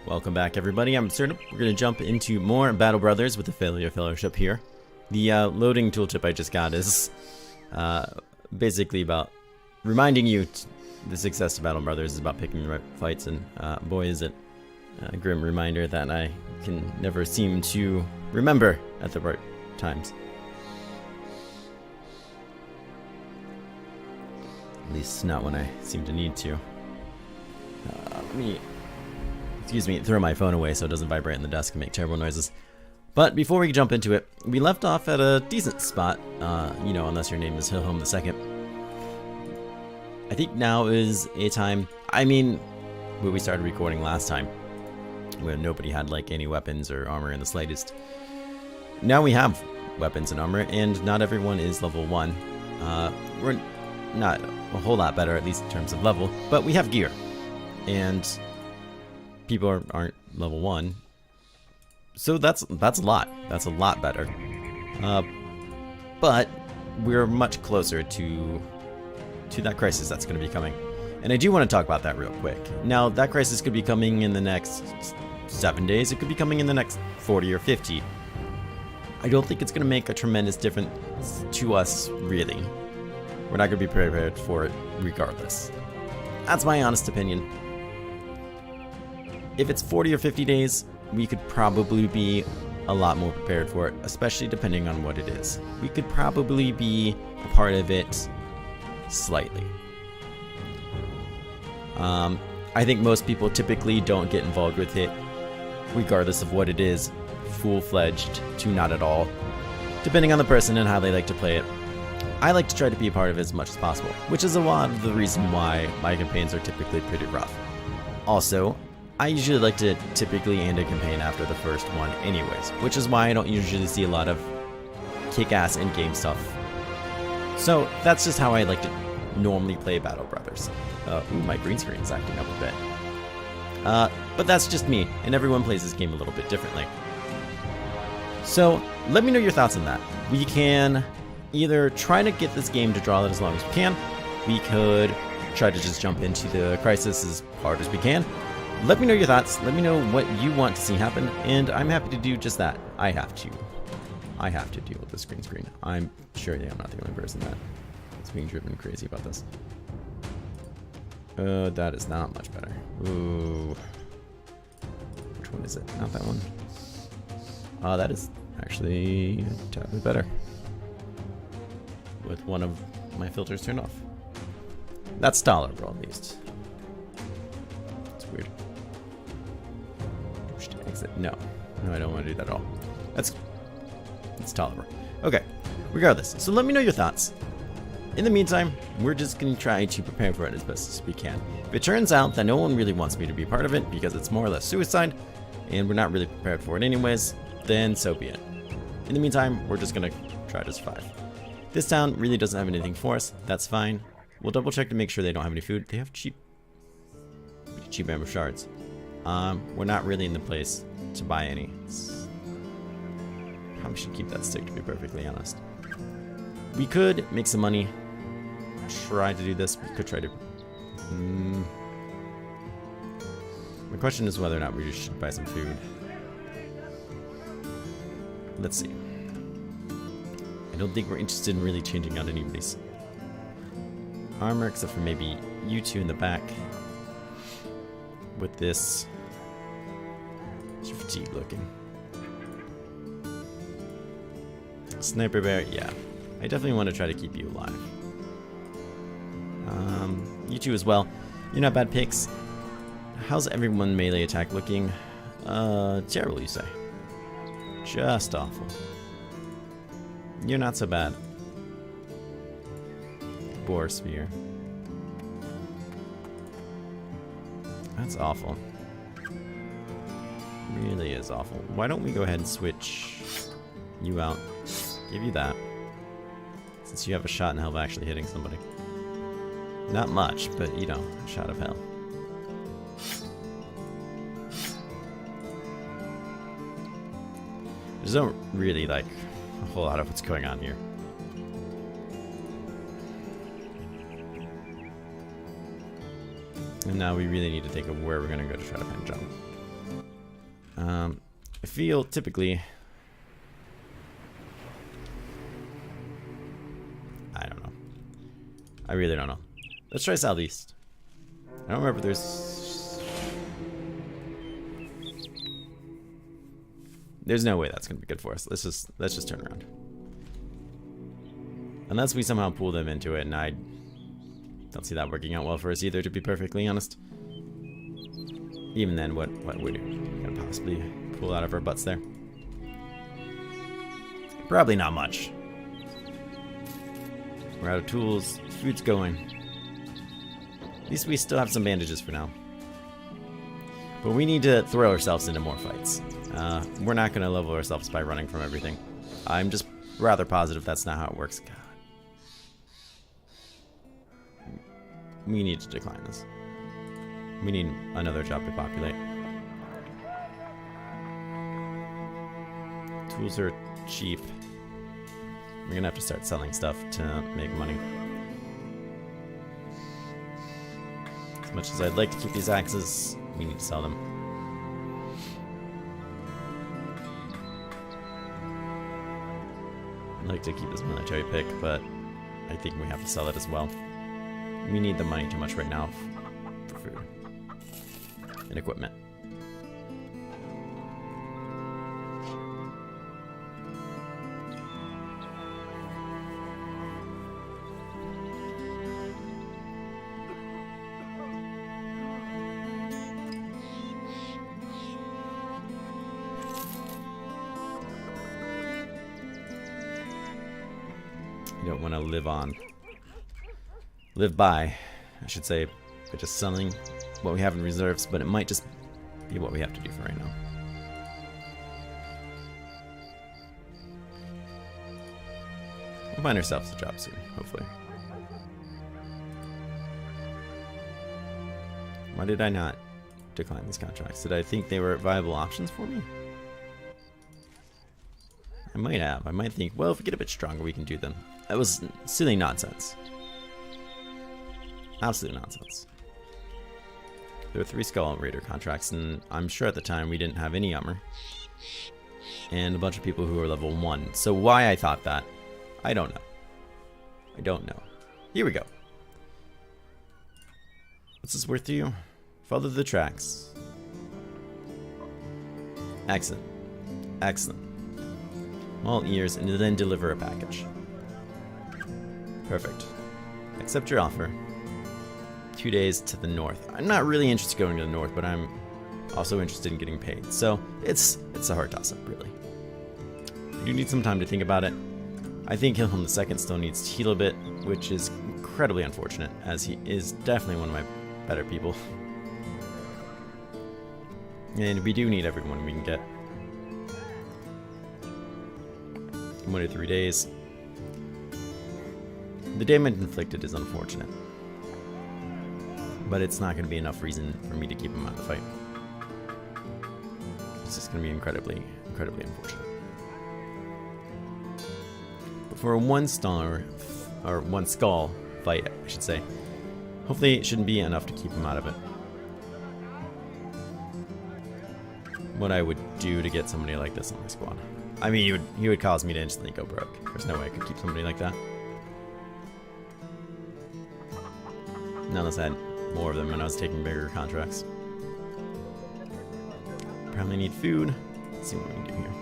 Welcome back, everybody. I'm Absurdum. We're going to jump into more Battle Brothers with the Failure Fellowship here. The loading tooltip I just got is basically about reminding you the success of Battle Brothers is about picking the right fights, and boy is it a grim reminder that I can never seem to remember at the right times. At least not when I seem to need to. Let me... Excuse me, throw my phone away so it doesn't vibrate in the desk and make terrible noises. But before we jump into it, we left off at a decent spot, you know, unless your name is Hillhome II. I think now is a time, I mean, when we started recording last time, where nobody had like any weapons or armor in the slightest. Now we have weapons and armor, and not everyone is level 1. We're not a whole lot better, at least in terms of level, but we have gear. And people aren't level 1, so that's a lot. That's a lot better. But we're much closer to that crisis that's going to be coming, and I do want to talk about that real quick. Now, that crisis could be coming in the next 7 days. It could be coming in the next 40 or 50. I don't think it's going to make a tremendous difference to us, really. We're not going to be prepared for it regardless. That's my honest opinion. If it's 40 or 50 days, we could probably be a lot more prepared for it, especially depending on what it is. We could probably be a part of it slightly. I think most people typically don't get involved with it, regardless of what it is, full-fledged to not at all, depending on the person and how they like to play it. I like to try to be a part of it as much as possible, which is a lot of the reason why my campaigns are typically pretty rough. Also, I usually like to typically end a campaign after the first one anyways, which is why I don't usually see a lot of kick-ass in-game stuff. So that's just how I like to normally play Battle Brothers. Ooh, my green screen is acting up a bit. But that's just me, and everyone plays this game a little bit differently. So let me know your thoughts on that. We can either try to get this game to draw it as long as we can. We could try to just jump into the crisis as hard as we can. Let me know your thoughts. Let me know what you want to see happen, and I'm happy to do just that. I have to deal with this green screen. I'm sure I'm not the only person that is being driven crazy about this. That is not much better. Ooh. Which one is it? Not that one. That is actually a tad bit better. With one of my filters turned off. That's tolerable, at least. It's weird. Exit. No, I don't want to do that at all. It's tolerable. Okay, regardless. So let me know your thoughts. In the meantime, we're just going to try to prepare for it as best as we can. If it turns out that no one really wants me to be part of it because it's more or less suicide, and we're not really prepared for it anyways, then so be it. In the meantime, we're just going to try to survive. This town really doesn't have anything for us. That's fine. We'll double check to make sure they don't have any food. They have cheap amber shards. We're not really in the place to buy any. Probably should keep that stick, to be perfectly honest. We could make some money. Try to do this. We could try to... My question is whether or not we should buy some food. Let's see. I don't think we're interested in really changing out anybody's armor, except for maybe you two in the back. With this... It's fatigued looking. Sniper bear, yeah. I definitely want to try to keep you alive. You two as well. You're not bad picks. How's everyone melee attack looking? Terrible, you say. Just awful. You're not so bad. Boar spear. That's awful. Really is awful. Why don't we go ahead and switch you out? Give you that. Since you have a shot in hell of actually hitting somebody. Not much, but you know, a shot of hell. There's not really like a whole lot of what's going on here. And now we really need to think of where we're going to go to try to find John. I feel typically... I don't know. I really don't know. Let's try southeast. I don't remember if there's no way that's gonna be good for us. Let's just turn around. Unless we somehow pull them into it, and I don't see that working out well for us either, to be perfectly honest. Even then, what would we gonna possibly pull out of our butts there? Probably not much. We're out of tools. Food's going. At least we still have some bandages for now. But we need to throw ourselves into more fights. We're not going to level ourselves by running from everything. I'm just rather positive that's not how it works. God. We need to decline this. We need another job to populate. Tools are cheap. We're going to have to start selling stuff to make money. As much as I'd like to keep these axes, we need to sell them. I'd like to keep this military pick, but I think we have to sell it as well. We need the money too much right now for food and equipment. You don't want to live by, I should say, by just selling what we have in reserves, but it might just be what we have to do for right now. We'll find ourselves a job soon, hopefully. Why did I not decline these contracts? Did I think they were viable options for me? I might have. I might think, well, if we get a bit stronger, we can do them. That was silly nonsense. Absolute nonsense. There were 3 Skull Raider contracts, and I'm sure at the time we didn't have any armor. And a bunch of people who were level 1. So why I thought that, I don't know. I don't know. Here we go. What's this worth to you? Follow the tracks. Excellent. Excellent. All ears, and then deliver a package. Perfect. Accept your offer. 2 days to the north. I'm not really interested in going to the north, but I'm also interested in getting paid. So it's a hard toss-up, really. I do need some time to think about it. I think Hilhelm II still needs to heal a bit, which is incredibly unfortunate, as he is definitely one of my better people. And we do need everyone we can get. 1 to 3 days. The damage inflicted is unfortunate, but it's not going to be enough reason for me to keep him out of the fight. It's just going to be incredibly unfortunate. But for a 1-star, or 1 skull fight, I should say, hopefully it shouldn't be enough to keep him out of it. What I would do to get somebody like this on my squad. I mean, he would cause me to instantly go broke. There's no way I could keep somebody like that. Not unless I had more of them when I was taking bigger contracts. Probably need food. Let's see what we can do here.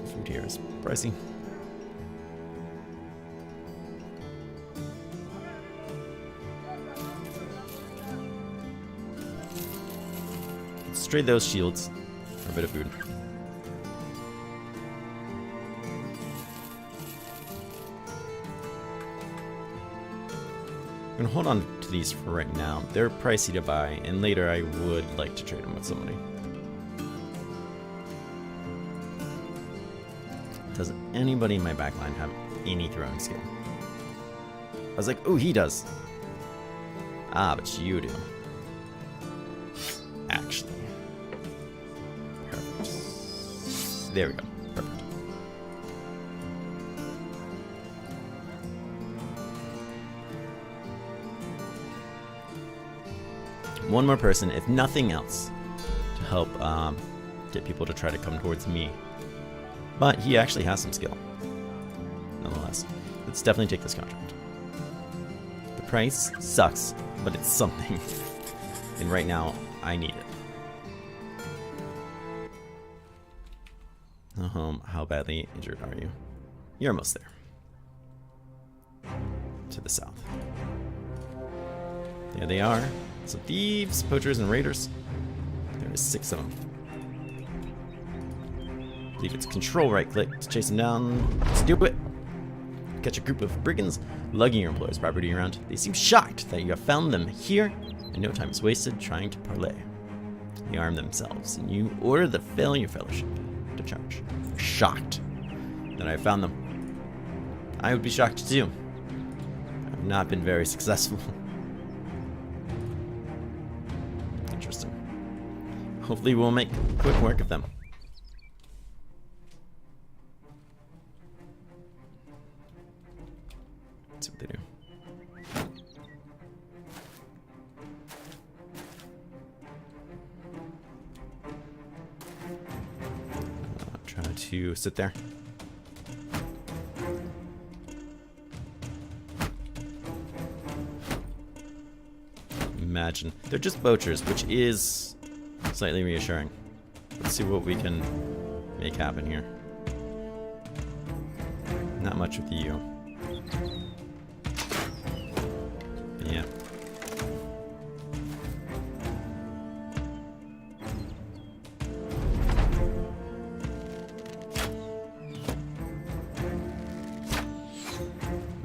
Food here is pricey. Let's trade those shields for a bit of food. I'm gonna hold on to these for right now. They're pricey to buy, and later I would like to trade them with somebody. Does anybody in my backline have any throwing skill? I was like, oh, he does. Ah, but you do. Actually. Perfect. There we go. Perfect. One more person, if nothing else, to help get people to try to come towards me. But he actually has some skill. Nonetheless, let's definitely take this contract. The price sucks, but it's something. And right now, I need it. How badly injured are you? You're almost there. To the south. There they are. Some thieves, poachers, and raiders. There is 6 of them. I believe it's control right click to chase them down. Let's do it. Catch a group of brigands lugging your employer's property around. They seem shocked that you have found them here, and no time is wasted trying to parley. They arm themselves, and you order the failure fellowship to charge. They're shocked that I found them. I would be shocked too. I've not been very successful. Interesting. Hopefully we'll make quick work of them. Let's see what they do. Try to sit there. Imagine. They're just poachers, which is slightly reassuring. Let's see what we can make happen here. Not much with you. Yeah.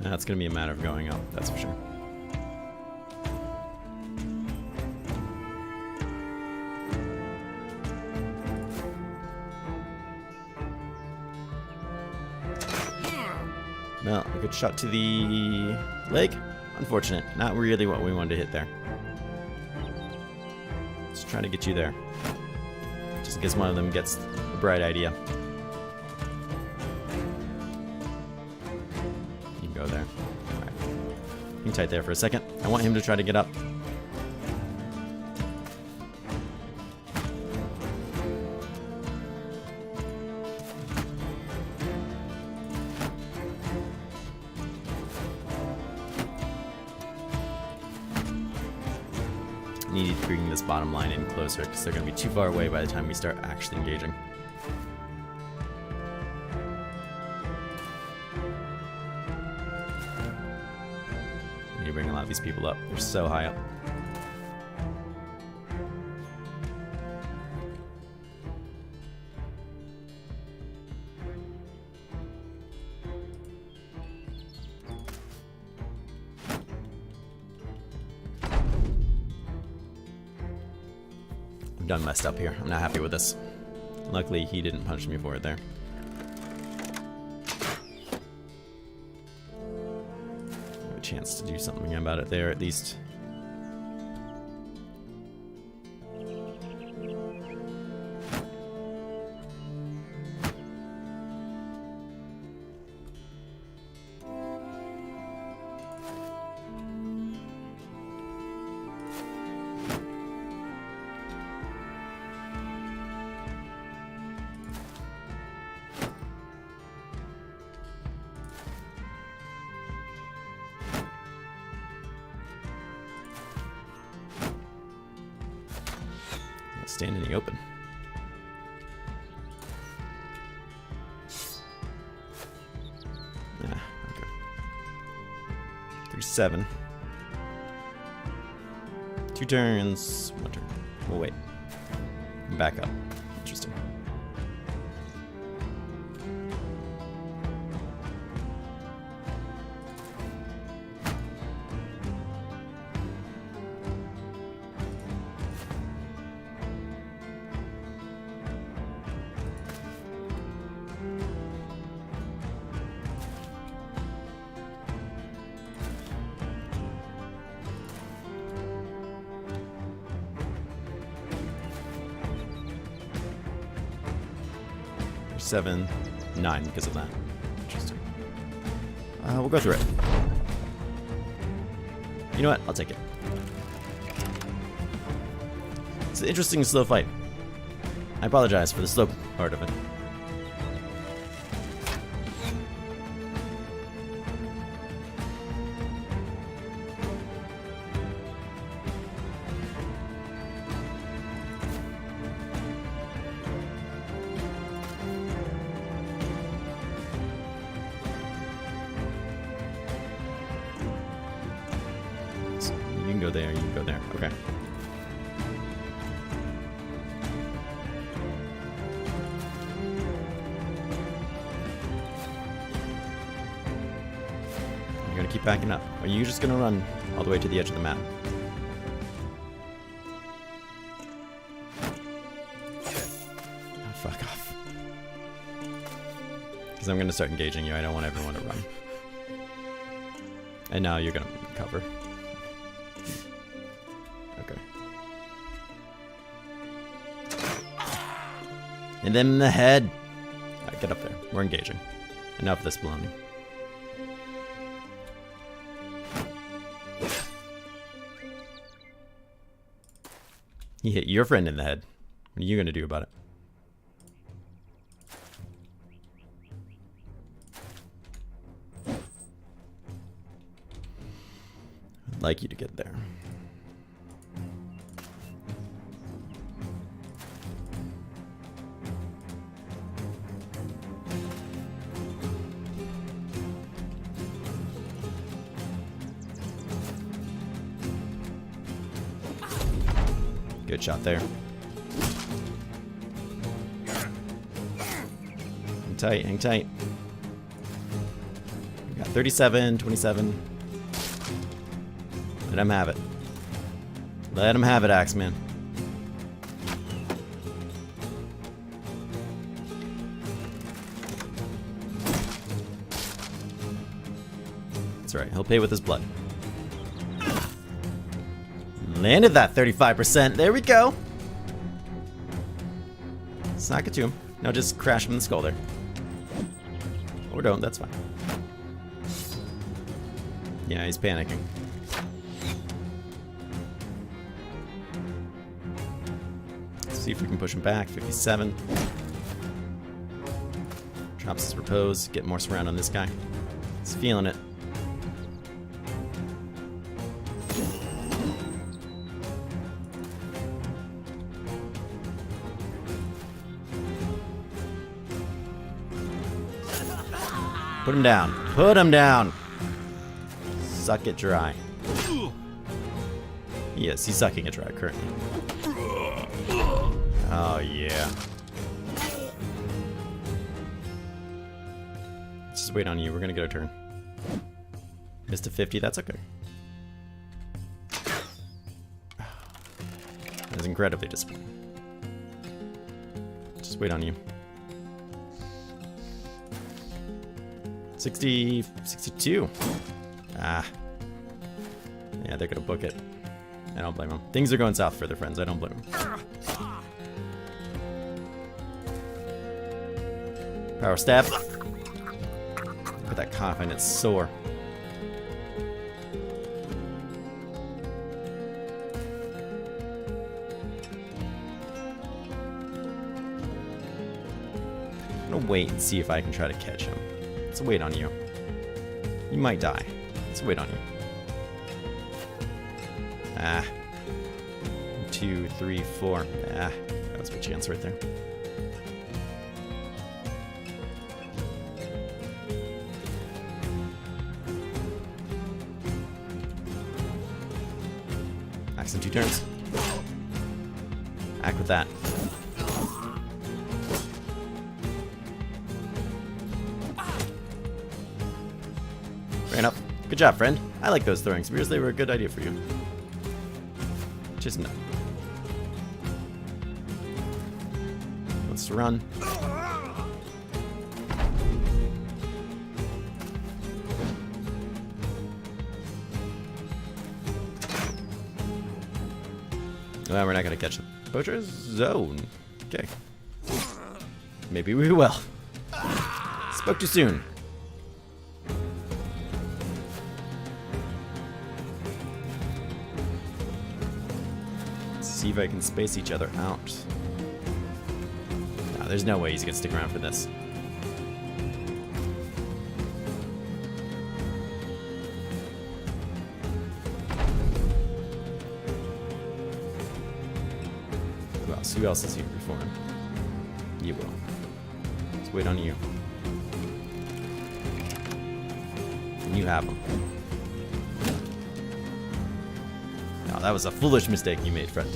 That's going to be a matter of going up, that's for sure. Well, a good shot to the leg. Unfortunate. Not really what we wanted to hit there. Just trying to get you there. Just in case one of them gets a bright idea. You can go there. Alright. Hang tight there for a second. I want him to try to get up. Need to bring this bottom line in closer because they're going to be too far away by the time we start actually engaging. We need to bring a lot of these people up. They're so high up. Done messed up here. I'm not happy with this. Luckily, he didn't punch me for it there. I have a chance to do something about it there, at least. Stand in the open. Yeah, okay. 3-7. 2 turns. 1 turn. We'll wait. Back up. Interesting. There's 7, 9 because of that. Interesting. We'll go through it. You know what? I'll take it. It's an interesting slow fight. I apologize for the slow part of it. You can go there, you can go there. Okay. You're gonna keep backing up. Or are you just gonna run all the way to the edge of the map? Oh, fuck off. Because I'm gonna start engaging you. I don't want everyone to run. And now you're gonna cover. Okay. And then in the head. Alright, get up there. We're engaging. Enough of this baloney. He hit your friend in the head. What are you gonna do about it? I'd like you to get there. Good shot there. Hang tight, hang tight. We got 37, 27. Let him have it. Let him have it, Axeman. That's right, he'll pay with his blood. Landed that 35%. There we go. Sock it to him. Now just crash him in the skull there. Or don't, that's fine. Yeah, he's panicking. Let's see if we can push him back. 57. Drops his repose. Get more surround on this guy. He's feeling it. Put him down. Put him down. Suck it dry. Yes, he's sucking it dry currently. Oh, yeah. Let's just wait on you. We're going to get our turn. Missed a 50. That's okay. That is incredibly disappointing. Just wait on you. 60, 62. Ah. Yeah, they're gonna book it. I don't blame them. Things are going south for their friends. I don't blame them. Power stab. Look at that coffin. It's sore. I'm gonna wait and see if I can try to catch him. Let's wait on you. You might die. Let's wait on you. Ah. 2, 3, 4. Ah. That was a chance right there. Axe in 2 turns. Act with that. Ran up. Good job, friend. I like those throwing spears. They were a good idea for you. Just no. Let's run. Well, we're not gonna catch the poacher's zone. Okay. Maybe we will. Spoke too soon. See if I can space each other out. Nah, there's no way he's gonna stick around for this. Who else is here before him? You will. Let's wait on you. And you have him. No, that was a foolish mistake you made, friend.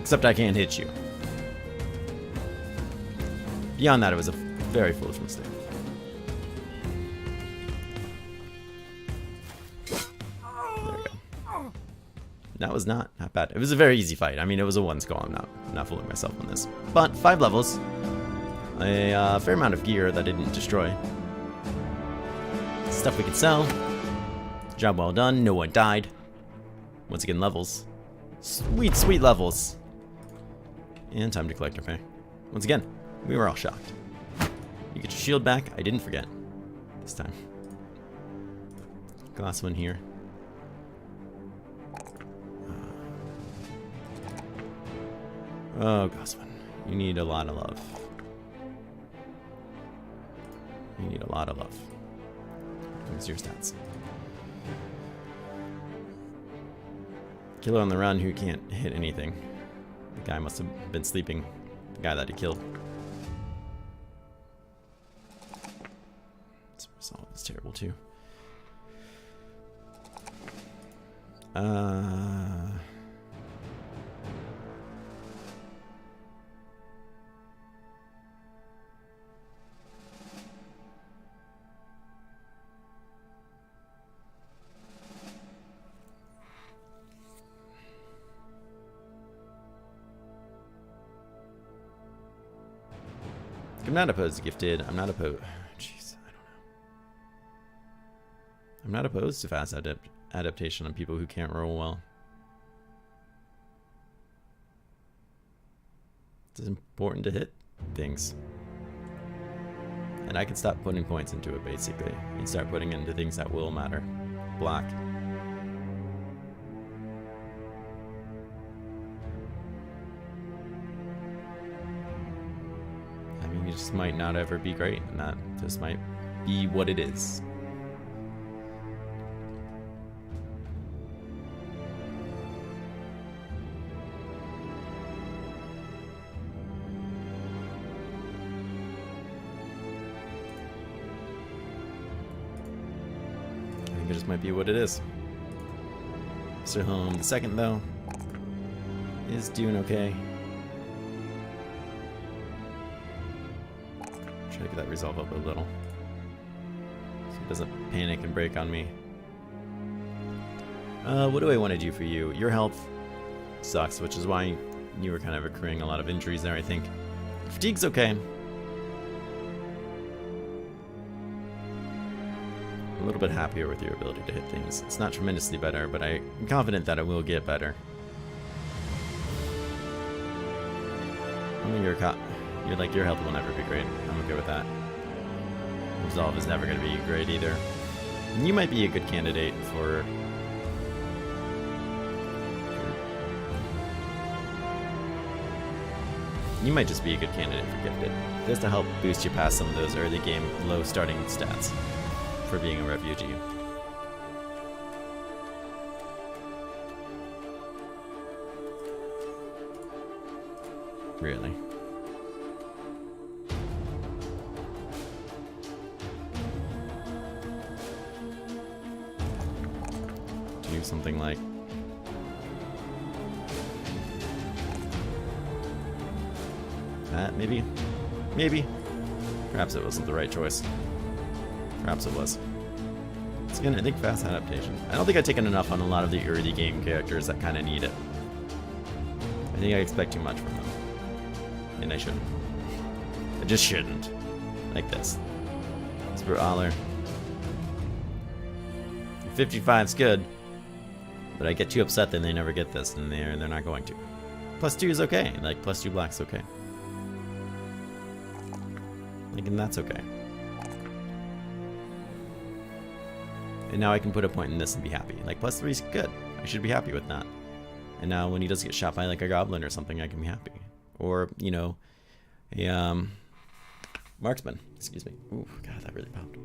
Except I can't hit you. Beyond that, it was a very foolish mistake. That was not bad. It was a very easy fight. I mean, it was a one skull. I'm not fooling myself on this. But 5 levels, a fair amount of gear that I didn't destroy. Stuff we could sell. Job well done. No one died. Once again, levels. Sweet, sweet levels. And time to collect our pay. Once again, we were all shocked. You get your shield back. I didn't forget this time. Glass one here. Oh, Gosman, you need a lot of love. You need a lot of love. Here's your stats. Killer on the run who can't hit anything. The guy must have been sleeping. The guy that he killed. This result is terrible too. I'm not opposed to gifted. I'm not opposed. Jeez, I don't know. I'm not opposed to fast adaptation on people who can't roll well. It's important to hit things. And I can stop putting points into it, basically, and start putting it into things that will matter. Black. It just might not ever be great, and that just might be what it is. I think it just might be what it is. Mr. Home the second, though, is doing okay. Try to get that resolve up a little so it doesn't panic and break on me. What do I want to do for you? Your health sucks, which is why you were kind of accruing a lot of injuries there, I think. Fatigue's okay. I'm a little bit happier with your ability to hit things. It's not tremendously better, but I'm confident that it will get better. Only you're like, your health will never be great. I'm okay with that. Resolve is never going to be great either. You might be a good candidate for... You might just be a good candidate for gifted. Just to help boost you past some of those early game low starting stats for being a refugee. Really. Do something like that, maybe? Maybe. Perhaps it wasn't the right choice. Perhaps it was. It's again, I think fast adaptation. I don't think I've taken enough on a lot of the early game characters that kind of need it. I think I expect too much from them. And I shouldn't. I just shouldn't. Like this. Super Aller. 55's good. But I get too upset that they never get this, and they're not going to. +2 is okay. Like, +2 black's okay. Like, and that's okay. And now I can put a point in this and be happy. Like, +3 is good. I should be happy with that. And now when he does get shot by like a goblin or something, I can be happy. Or, you know, a marksman. Excuse me. Ooh, God, that really popped.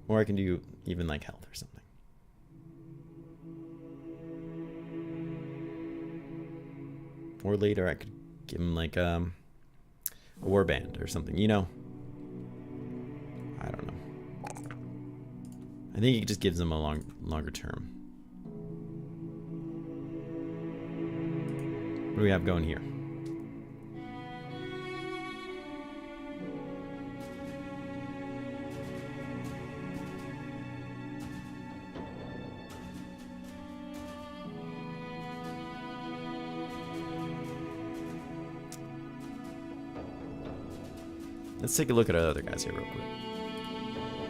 Or I can do even like health or something. Or later I could give him like a warband or something, you know? I don't know. I think it just gives him a longer term. What do we have going here? Let's take a look at our other guys here real quick.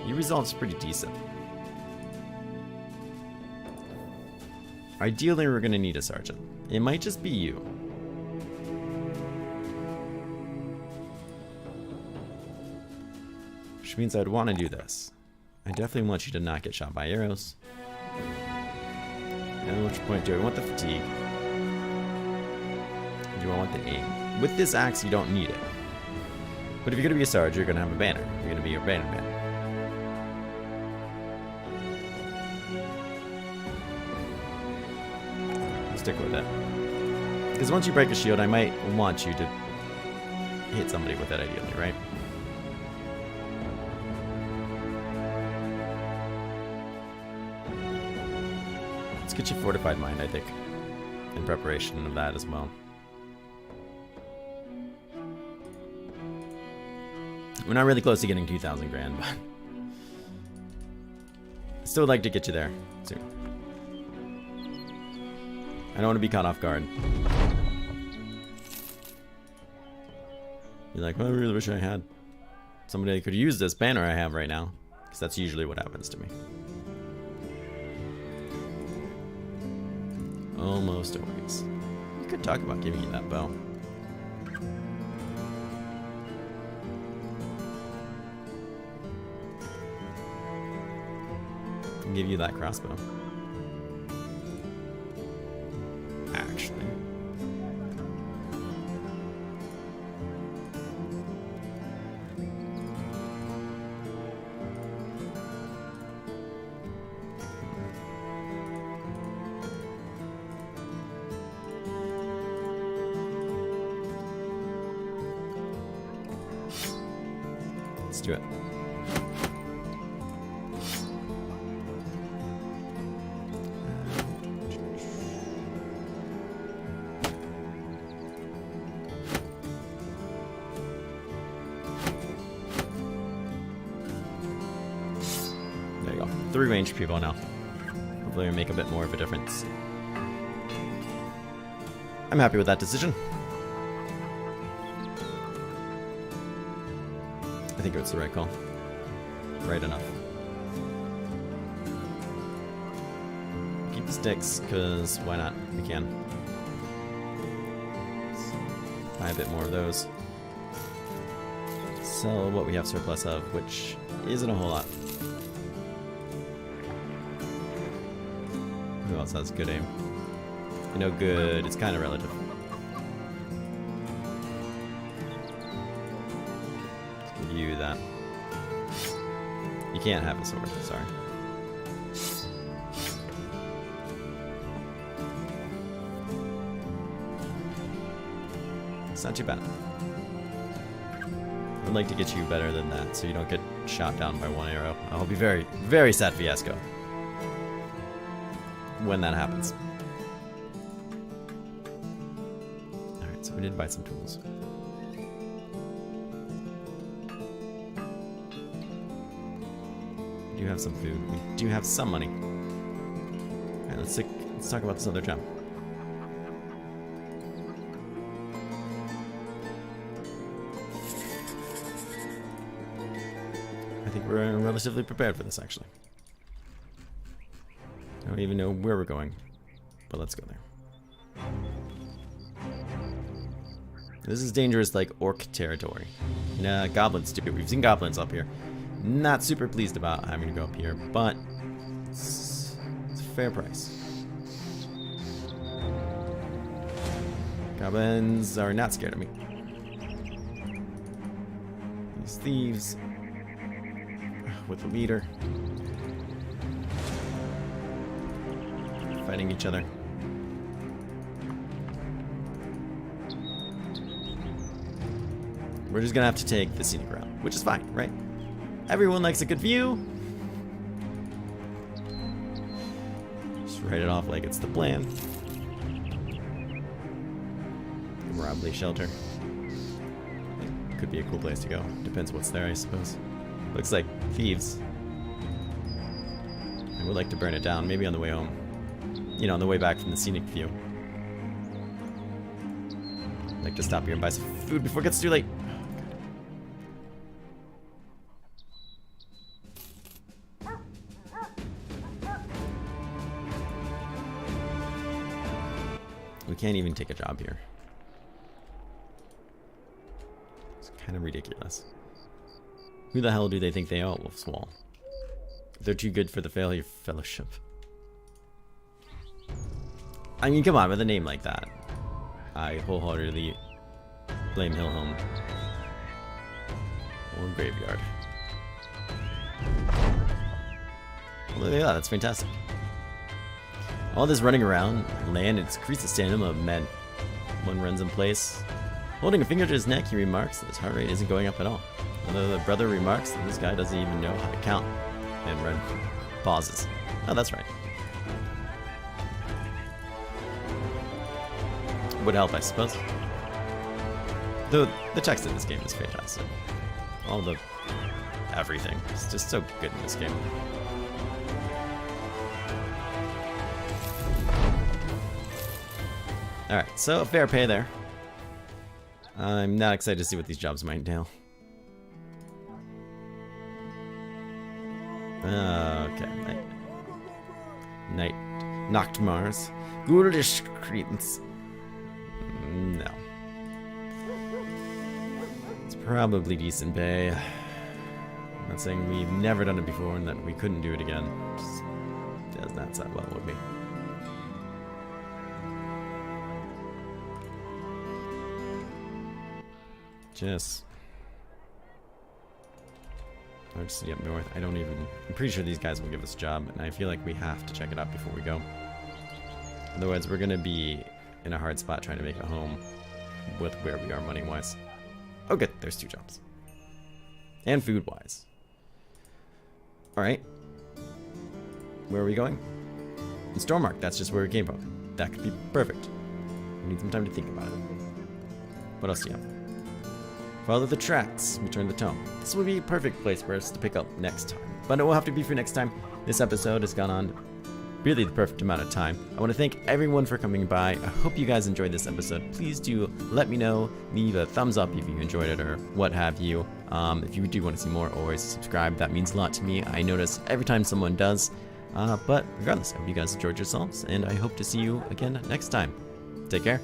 Your result's pretty decent. Ideally, we're gonna need a sergeant. It might just be you. Which means I'd want to do this. I definitely want you to not get shot by arrows. And at which point do I want the fatigue? Do I want the aim? With this axe, you don't need it. But if you're gonna be a sergeant, you're gonna have a banner. You're gonna be your banner man. Stick with it. Because once you break a shield, I might want you to hit somebody with it ideally, right? Let's get you fortified mind, I think, in preparation of that as well. We're not really close to getting 2,000 grand, but I still would like to get you there soon. I don't want to be caught off guard. You're like, well, I really wish I had somebody that could use this banner I have right now. Because that's usually what happens to me. Almost always. You could talk about giving you that bow. I'll give you that crossbow. Actually. Let's do it. There you go. 3 ranged people now. Hopefully we make a bit more of a difference. I'm happy with that decision. I think it was the right call. Right enough. Keep the sticks, because why not? We can. Buy a bit more of those. Sell what we have surplus of, which isn't a whole lot. Who else has good aim? You know, good. It's kind of relative. Let's give you that. You can't have a sword, sorry. It's not too bad. I'd like to get you better than that so you don't get shot down by 1 arrow. I'll be very, very sad fiasco when that happens. Alright, so we did buy some tools. We do have some food. We do have some money. Alright, let's talk about this other gem. I think we're relatively prepared for this, actually. I don't even know where we're going, but let's go there. This is dangerous, like orc territory. Nah, goblins too. We've seen goblins up here. Not super pleased about having to go up here, but it's a fair price. Goblins are not scared of me. These thieves with the leader fighting each other. We're just gonna have to take the scenic route, which is fine, right? Everyone likes a good view. Just write it off like it's the plan. Robly shelter. It could be a cool place to go. Depends what's there, I suppose. Looks like thieves. I would like to burn it down, maybe on the way home. You know, on the way back from the scenic view. I'd like to stop here and buy some food before it gets too late. We can't even take a job here. It's kind of ridiculous. Who the hell do they think they are, Wolf's Wall? They're too good for the failure fellowship. I mean, come on, with a name like that. I wholeheartedly blame Hillhome. Or Graveyard. Look at that, that's fantastic. All this running around land, it's increased the stamina of men. One runs in place. Holding a finger to his neck, he remarks that his heart rate isn't going up at all. Although the brother remarks that this guy doesn't even know how to count. And Red pauses. Oh, that's right. Would help, I suppose. The text in this game is fantastic. All the everything. It's just so good in this game. Alright, so fair pay there. I'm not excited to see what these jobs might entail. Okay, Night. Nachtmars. Ghoulish credence. No. It's probably decent pay. I'm not saying we've never done it before and that we couldn't do it again. Just does not sound well with me. Just city up north. I'm pretty sure these guys will give us a job, and I feel like we have to check it out before we go. Otherwise, we're gonna be in a hard spot trying to make a home with where we are money-wise. Oh, good. There's 2 jobs. And food-wise. Alright. Where are we going? In Stormmark. That's just where we came from. That could be perfect. We need some time to think about it. What else do you have? Follow the tracks, return the tome. This would be a perfect place for us to pick up next time. But it will have to be for next time. This episode has gone on really the perfect amount of time. I want to thank everyone for coming by. I hope you guys enjoyed this episode. Please do let me know. Leave a thumbs up if you enjoyed it or what have you. If you do want to see more, always subscribe. That means a lot to me. I notice every time someone does. But regardless, I hope you guys enjoyed yourselves, and I hope to see you again next time. Take care.